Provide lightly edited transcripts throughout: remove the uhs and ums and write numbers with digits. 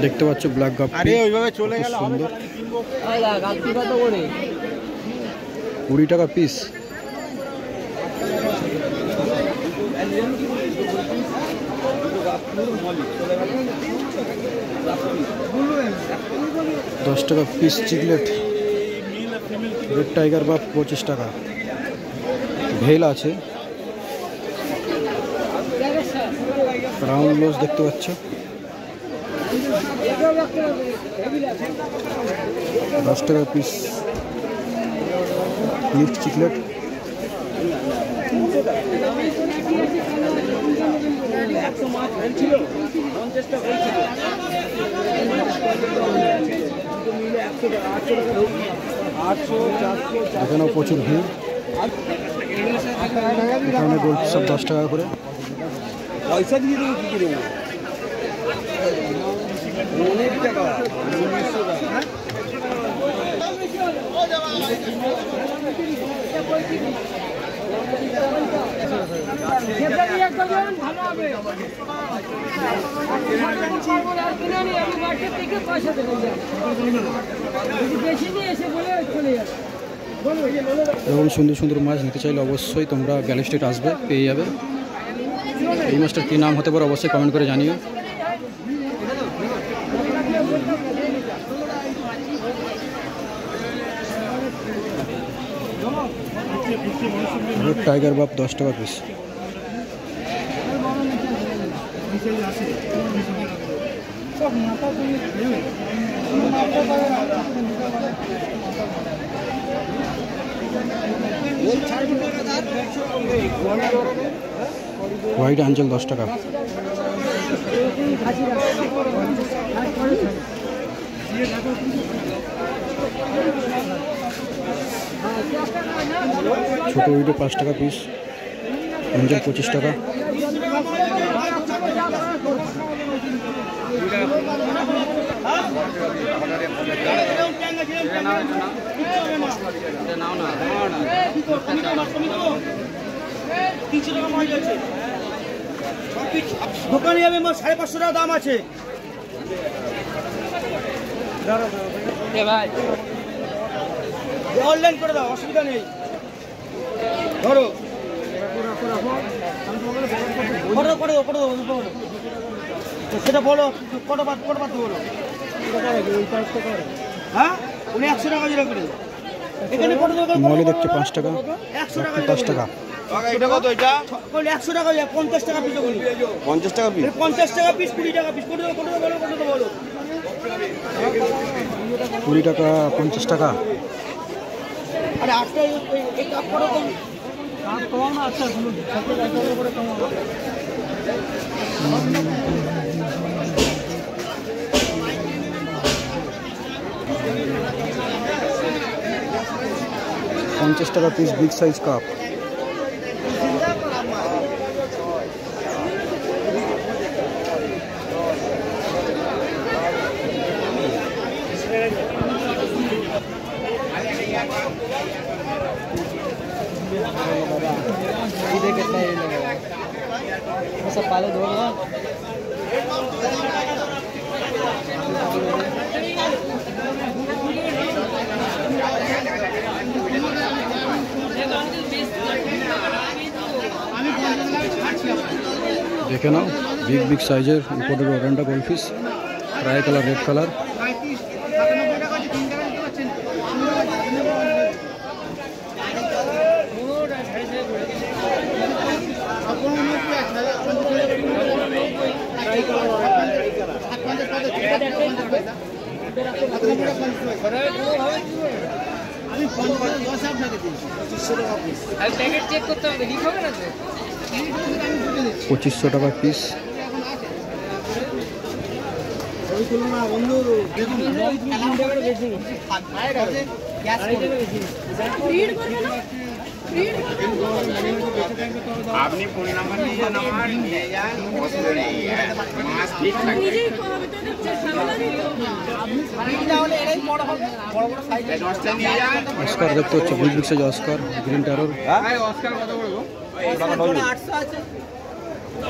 দেখতে পাচ্ছ ব্ল্যাক গাপ্পি। আরে ওইভাবে চলে গেল সুন্দর। গাপ্পি কত করে? 20 টাকা পিস। $10 টাকা পিস চিকলেট। রেড টাইগার বা 25 টাকা। ভেল আছে। রাউন্ড লোজ দেখতে পাচ্ছ, 10 টাকা পিস। Mixed chiclet. এখানেও প্রচুর ভিড়। এখানে গোল্ড সব 10 টাকা করে। পয়সা দিয়ে দেবো কি করে? অনেক টাকা, 1900 টাকা। এরকম সুন্দর সুন্দর মাছ নিতে চাইলে অবশ্যই তোমরা গ্যালি স্ট্রিট আসবে, পেয়ে যাবে। এই মাছটার কী নাম হতে পারে অবশ্যই কমেন্ট করে জানিও। টাইগার বাপ 10 টাকা পিস। হোয়াইট আঞ্চল 10 টাকা। ছোট উইডো 5 টাকা পিস। আঞ্চল 25 টাকা। দোকানে যাবে 550 টাকা দাম আছে। অনলাইন করে দাও, অসুবিধা নেই। ধরো সেটা বলো, কত বাদ বলো। হ্যাঁ, উনি 100 টাকা জোড়া করে। এখানে কত টাকা? মলে দেখছে 5 টাকা। 100 টাকা। 10 টাকা। এটা কত? এটা 100 টাকা, 50 টাকা পিস। 50 টাকা পিস। 50 টাকা পিস, 20 টাকা পিস। কত বলো? 20 টাকা, 50 টাকা। আরে আটটা এই কাপ করো কম। কাপ কম না, আচ্ছা শুনুন, 70 টাকা করে কম হবে। 50 টাকা পিস বিগ সাইজ কাপ। सब पाले धोगा। দেখে নাও বিগ সাইজের imported oranda goldfish, tricolour, red colour. আমি 2500 টাকা পিস। আপনি ফোন নাম্বার নিয়ে যান, আমার নিয়ে যান, অসুবিধা নেই। মাছ ঠিক থাকে। অস্কার দেখতে হচ্ছে, big size oscar, green terror. Oscar কত বলবো? 800 আছে।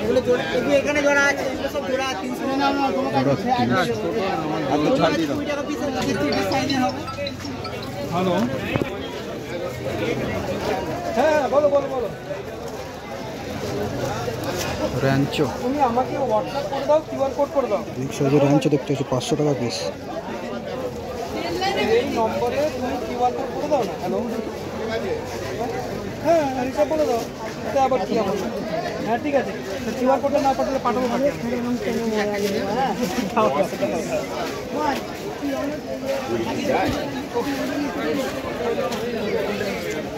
এগুলো জোড়া, এগুলো এখানে জোড়া আছে, এগুলো সব জোড়া 300 টাকা। না তোমাকে জোড়া 20 টাকা পিস আছে, 30 সাইজে হবে। হ্যালো, হ্যাঁ বলো বলো বলো। র্যাঞ্চো তুমি আমাকে হোয়াটসঅ্যাপ করে দাও, কিউআর কোড করে দাও। বিগ সাইজের র্যাঞ্চো দেখতে হচ্ছে 500 টাকা পিস। এই নম্বরে তুমি কিউআর কোড করে দাও না। হ্যালো, হ্যাঁ রিচার্জ বলে দাও। এটা আবার কি আমার? হ্যাঁ ঠিক আছে, কিউআর কোডটা না পাঠালে পাঠাবো না।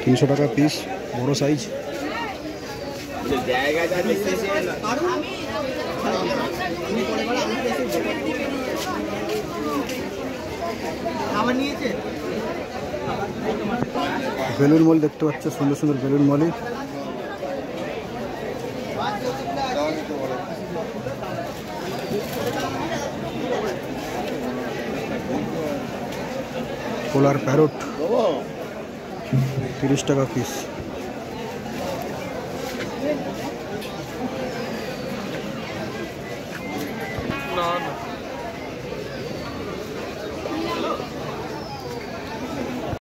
300 টাকা পিস, বড় সাইজ। আমার নিয়েছে বেলুন মল দেখতে পাচ্ছ, সুন্দর সুন্দর বেলুন মলি। পোলার প্যারট 30 টাকা পিস।